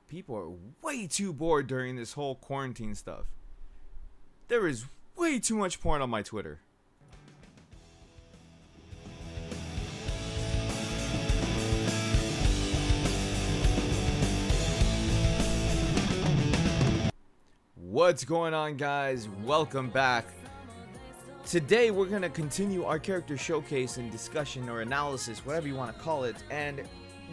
People are way too bored during this whole quarantine stuff. There is way too much porn on my Twitter. What's going on, guys? Welcome back. Today we're going to continue our character showcase and discussion or analysis, whatever you want to call it. And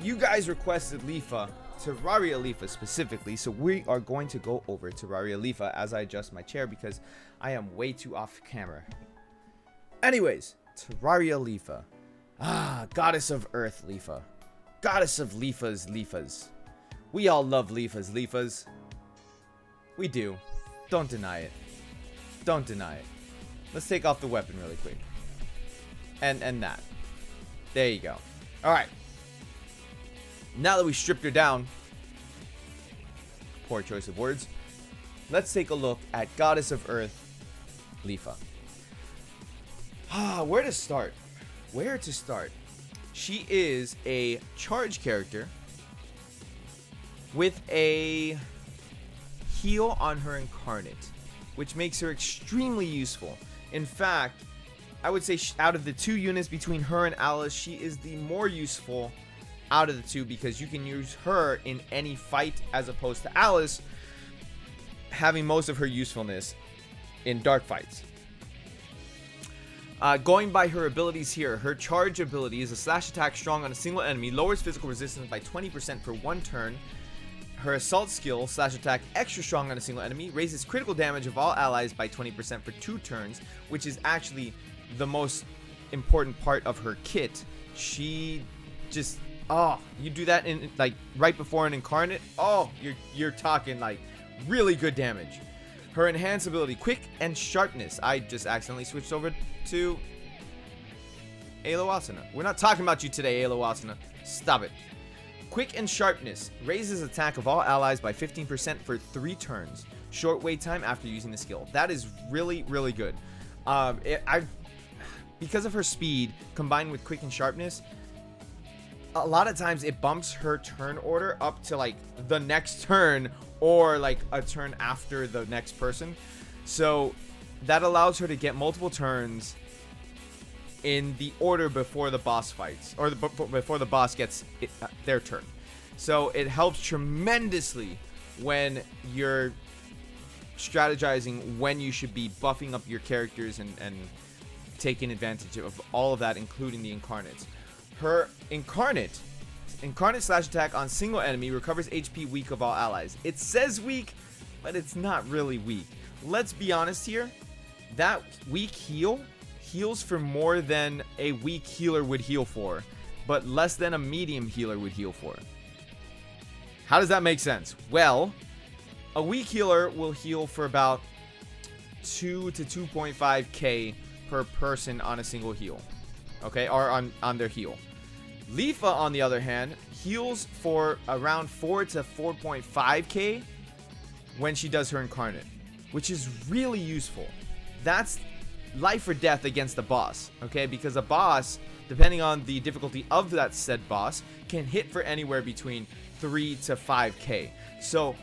you guys requested Leafa, Terraria Leafa specifically, so we are going to go over Terraria Leafa as I adjust my chair because I am way too off camera. Anyways, Terraria Leafa. Goddess of Earth Leafa. Goddess of Leafas. We all love Leafas. We do. Don't deny it. Don't deny it. Let's take off the weapon really quick. And that. There you go. Alright. Now that we stripped her down. Poor choice of words. Let's take a look at Goddess of Earth, Leafa. Where to start? Where to start? She is a charge character with a heal on her incarnate, which makes her extremely useful. In fact, I would say out of the two units between her and Alice, she is the more useful out of the two because you can use her in any fight as opposed to Alice having most of her usefulness in dark fights. Going by her abilities here, her charge ability is a slash attack strong on a single enemy, lowers physical resistance by 20% for one turn. Her assault skill, slash attack extra strong on a single enemy, raises critical damage of all allies by 20% for 2 turns, which is actually the most important part of her kit. She just, you do that in like right before an incarnate, you're talking like really good damage. Her enhanced ability, quick and sharpness. I just accidentally switched over to Alo Asuna. We're not talking about you today, Alo Asuna. Stop it. Quick and sharpness raises attack of all allies by 15% for 3 turns. Short wait time after using the skill. That is really, really good. Because of her speed combined with quick and sharpness, a lot of times it bumps her turn order up to like the next turn or like a turn after the next person. So that allows her to get multiple turns in the order before the boss fights, or before the boss gets their turn. So it helps tremendously when you're strategizing when you should be buffing up your characters and taking advantage of all of that, including the incarnates. Her incarnate slash attack on single enemy recovers HP weak of all allies. It says weak, but it's not really weak. Let's be honest here. That weak heals for more than a weak healer would heal for, but less than a medium healer would heal for. How does that make sense? Well, a weak healer will heal for about 2 to 2.5k per person on a single heal. Okay, or on their heal. Leafa, on the other hand, heals for around 4 to 4.5k when she does her incarnate, which is really useful. That's life or death against the boss, okay? Because a boss, depending on the difficulty of that said boss, can hit for anywhere between 3 to 5k. So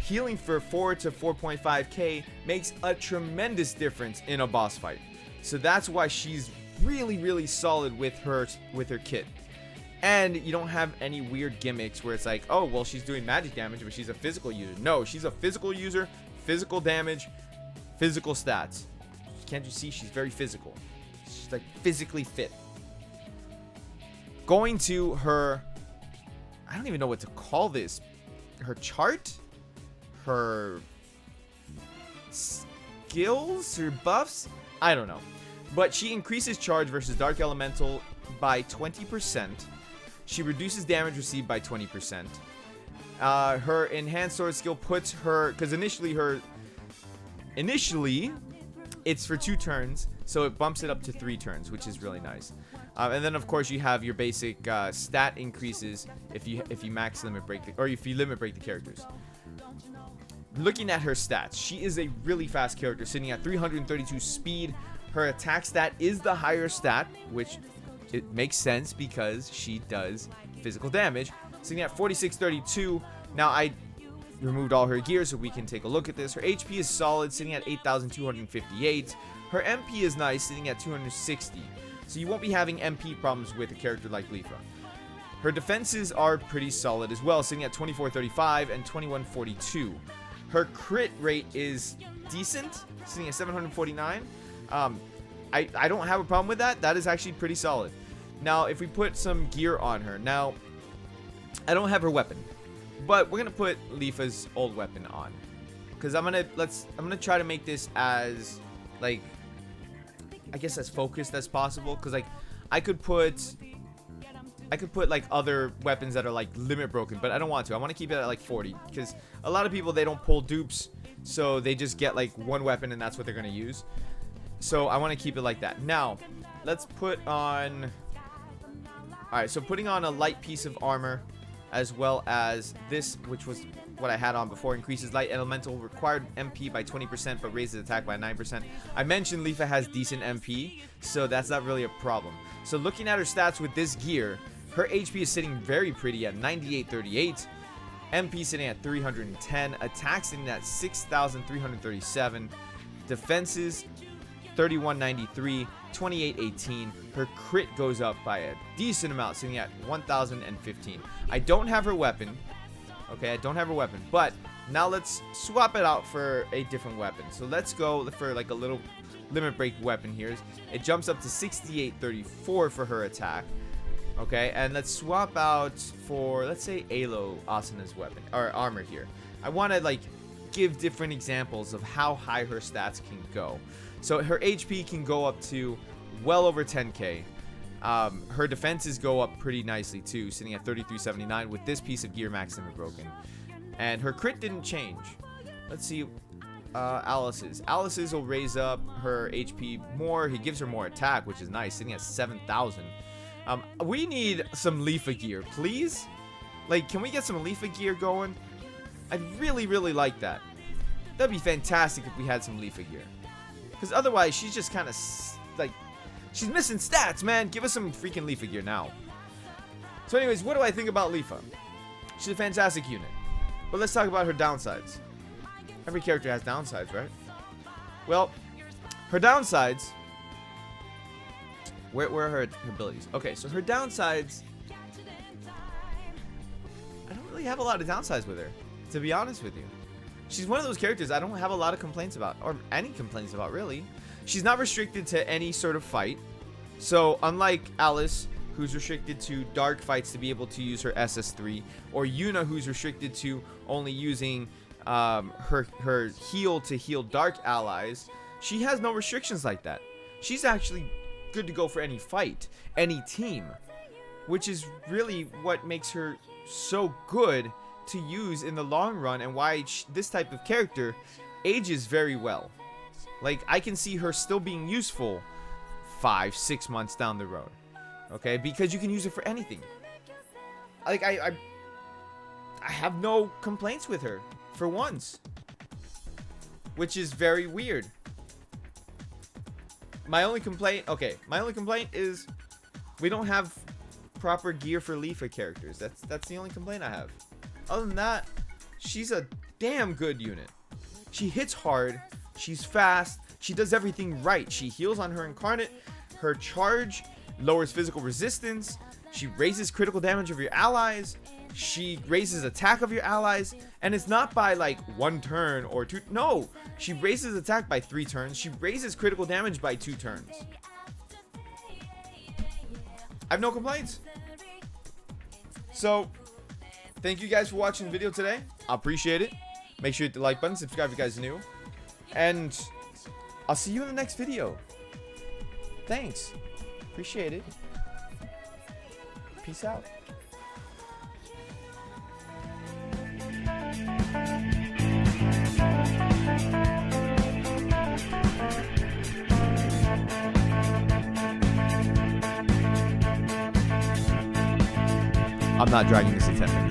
healing for 4 to 4.5k makes a tremendous difference in a boss fight. So that's why she's really, really solid with her kit. And you don't have any weird gimmicks where it's like, oh, well, she's doing magic damage, but she's a physical user. No, she's a physical user, physical damage, physical stats. Can't you see? She's very physical. She's like physically fit. Going to her, I don't even know what to call this. Her chart? Her skills? Her buffs? I don't know. But she increases charge versus Dark Elemental by 20%. She reduces damage received by 20%. Her enhanced sword skill puts her, because initially it's for 2 turns, so it bumps it up to 3 turns, which is really nice. And then of course you have your basic stat increases if you max limit break or if you limit break the characters. Looking at her stats, she is a really fast character, sitting at 332 speed. Her attack stat is the higher stat, which it makes sense because she does physical damage, sitting at 4632. Now removed all her gear so we can take a look at this. Her HP is solid, sitting at 8,258. Her MP is nice, sitting at 260. So you won't be having MP problems with a character like Leafa. Her defenses are pretty solid as well, sitting at 2435 and 2142. Her crit rate is decent, sitting at 749. I don't have a problem with that. That is actually pretty solid. Now, if we put some gear on her, now I don't have her weapon, but we're gonna put Leafa's old weapon on, because I'm gonna try to make this as, like, I guess as focused as possible, because like I could put like other weapons that are like limit broken, but I don't want to. I want to keep it at like 40, because a lot of people, they don't pull dupes, so they just get like one weapon and that's what they're gonna use. So I want to keep it like that. Now let's put on, alright, so putting on a light piece of armor, as well as this, which was what I had on before, increases light elemental required MP by 20%, but raises attack by 9%. I mentioned Leafa has decent MP, so that's not really a problem. So looking at her stats with this gear, her HP is sitting very pretty at 9838, MP sitting at 310, attack sitting at 6,337, defenses 3193, 2818. Her crit goes up by a decent amount, sitting at 1015. I don't have her weapon. Okay, I don't have her weapon, but now let's swap it out for a different weapon. So let's go for like a little limit break weapon here. It jumps up to 6834 for her attack. Okay, and let's swap out for, let's say, Alo Asana's weapon or armor here. I want to like give different examples of how high her stats can go. So her HP can go up to well over 10k. Her defenses go up pretty nicely too, sitting at 3379 with this piece of gear max limit broken. And her crit didn't change. Let's see, Alice's. Alice's will raise up her HP more. He gives her more attack, which is nice, sitting at 7,000. We need some Leafa gear, please. Like, can we get some Leafa gear going? I'd really, really like that. That'd be fantastic if we had some Leafa gear. Because otherwise, she's just kind of like, she's missing stats, man. Give us some freaking Leafa gear now. So anyways, what do I think about Leafa? She's a fantastic unit. But let's talk about her downsides. Every character has downsides, right? Well, her downsides... Where are her abilities? Okay, so her downsides... I don't really have a lot of downsides with her, to be honest with you. She's one of those characters I don't have a lot of complaints about, or any complaints about, really. She's not restricted to any sort of fight. So, unlike Alice, who's restricted to dark fights to be able to use her SS3, or Yuna, who's restricted to only using her heal to heal dark allies, she has no restrictions like that. She's actually good to go for any fight, any team, which is really what makes her so good to use in the long run, and why this type of character ages very well. Like, I can see her still being useful 5-6 months down the road, okay, because you can use it for anything. Like, I have no complaints with her for once, which is very weird. My only complaint is we don't have proper gear for Leafa characters. That's the only complaint I have. Other than that, she's a damn good unit. She hits hard, she's fast, she does everything right. She heals on her incarnate, her charge lowers physical resistance, she raises critical damage of your allies, she raises attack of your allies, and it's not by like 1 turn or 2. No, she raises attack by 3 turns. She raises critical damage by 2 turns. I have no complaints. So, thank you guys for watching the video today. I appreciate it. Make sure you hit the like button, subscribe if you guys are new, and I'll see you in the next video. Thanks. Appreciate it. Peace out. I'm not dragging this to 10 minutes.